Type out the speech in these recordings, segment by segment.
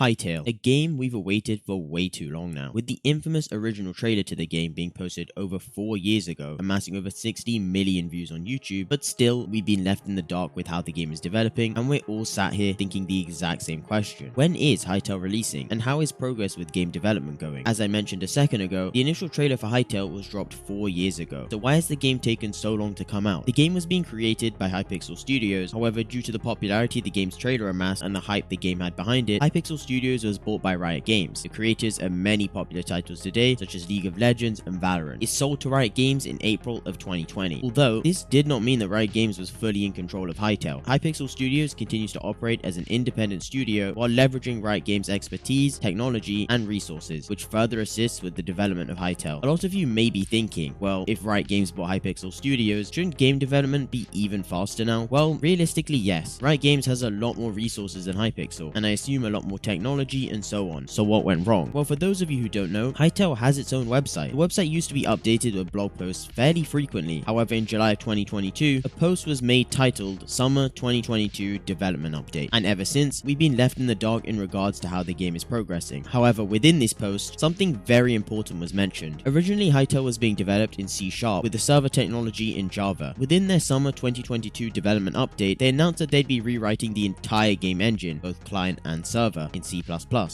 Hytale, a game we've awaited for way too long now, with the infamous original trailer to the game being posted over 4 years ago, amassing over 60 million views on YouTube, but still, we've been left in the dark with how the game is developing, and we're all sat here thinking the exact same question. When is Hytale releasing, and how is progress with game development going? As I mentioned a second ago, the initial trailer for Hytale was dropped 4 years ago, so why has the game taken so long to come out? The game was being created by Hypixel Studios, however, due to the popularity the game's trailer amassed and the hype the game had behind it, Hypixel Studios was bought by Riot Games, the creators of many popular titles today, such as League of Legends and Valorant. It sold to Riot Games in April of 2020. Although, this did not mean that Riot Games was fully in control of Hytale. Hypixel Studios continues to operate as an independent studio while leveraging Riot Games' expertise, technology, and resources, which further assists with the development of Hytale. A lot of you may be thinking, well, if Riot Games bought Hypixel Studios, shouldn't game development be even faster now? Well, realistically, yes. Riot Games has a lot more resources than Hypixel, and I assume a lot more technology and so on. So what went wrong? Well, for those of you who don't know, Hytale has its own website. The website used to be updated with blog posts fairly frequently. However, in July of 2022, a post was made titled Summer 2022 Development Update, and ever since, we've been left in the dark in regards to how the game is progressing. However, within this post, something very important was mentioned. Originally, Hytale was being developed in C# with the server technology in Java. Within their Summer 2022 development update, they announced that they'd be rewriting the entire game engine, both client and server, in C++.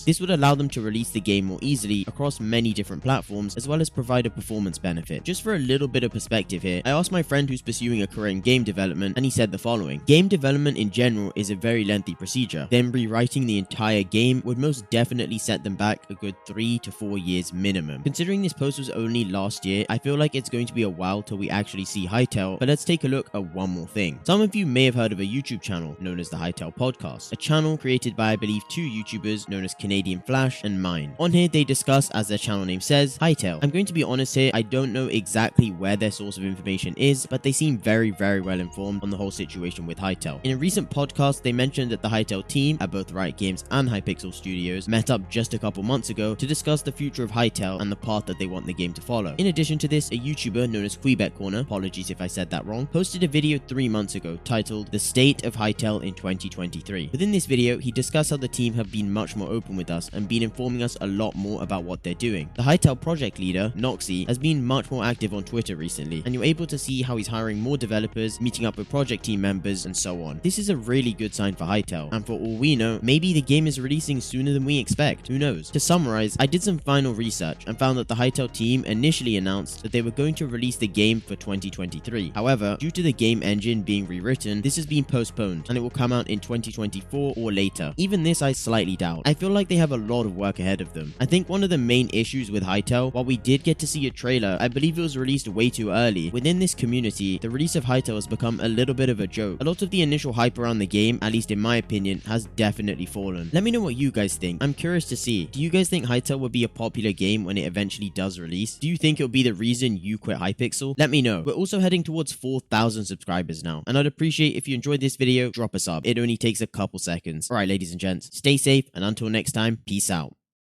This would allow them to release the game more easily across many different platforms, as well as provide a performance benefit. Just for a little bit of perspective here, I asked my friend who's pursuing a career in game development, and he said the following: game development in general is a very lengthy procedure. Them rewriting the entire game would most definitely set them back a good 3 to 4 years minimum. Considering this post was only last year, I feel like it's going to be a while till we actually see Hytale, but let's take a look at one more thing. Some of you may have heard of a YouTube channel known as the Hytale Podcast, a channel created by I believe 2 YouTubers known as Canadian Flash and Mine. On here they discuss, as their channel name says, Hytale. I'm going to be honest here, I don't know exactly where their source of information is, but they seem very well informed on the whole situation with Hytale. In a recent podcast, they mentioned that the Hytale team at both Riot Games and Hypixel Studios met up just a couple months ago to discuss the future of Hytale and the path that they want the game to follow. In addition to this, a YouTuber known as Quebec Corner, apologies if I said that wrong, posted a video 3 months ago titled The State of Hytale in 2023. Within this video, he discussed how the team have been much more open with us and been informing us a lot more about what they're doing. The Hytale project leader, Noxy, has been much more active on Twitter recently, and you're able to see how he's hiring more developers, meeting up with project team members, and so on. This is a really good sign for Hytale, and for all we know, maybe the game is releasing sooner than we expect, who knows? To summarize, I did some final research and found that the Hytale team initially announced that they were going to release the game for 2023. However, due to the game engine being rewritten, this has been postponed, and it will come out in 2024 or later. Even this I slightly doubt. I feel like they have a lot of work ahead of them. I think one of the main issues with Hytale, while we did get to see a trailer, I believe it was released way too early. Within this community, the release of Hytale has become a little bit of a joke. A lot of the initial hype around the game, at least in my opinion, has definitely fallen. Let me know what you guys think. I'm curious to see. Do you guys think Hytale will be a popular game when it eventually does release? Do you think it'll be the reason you quit Hypixel? Let me know. We're also heading towards 4,000 subscribers now, and I'd appreciate if you enjoyed this video, drop a sub. It only takes a couple seconds. Alright, ladies and gents, stay safe, and until next time, peace out.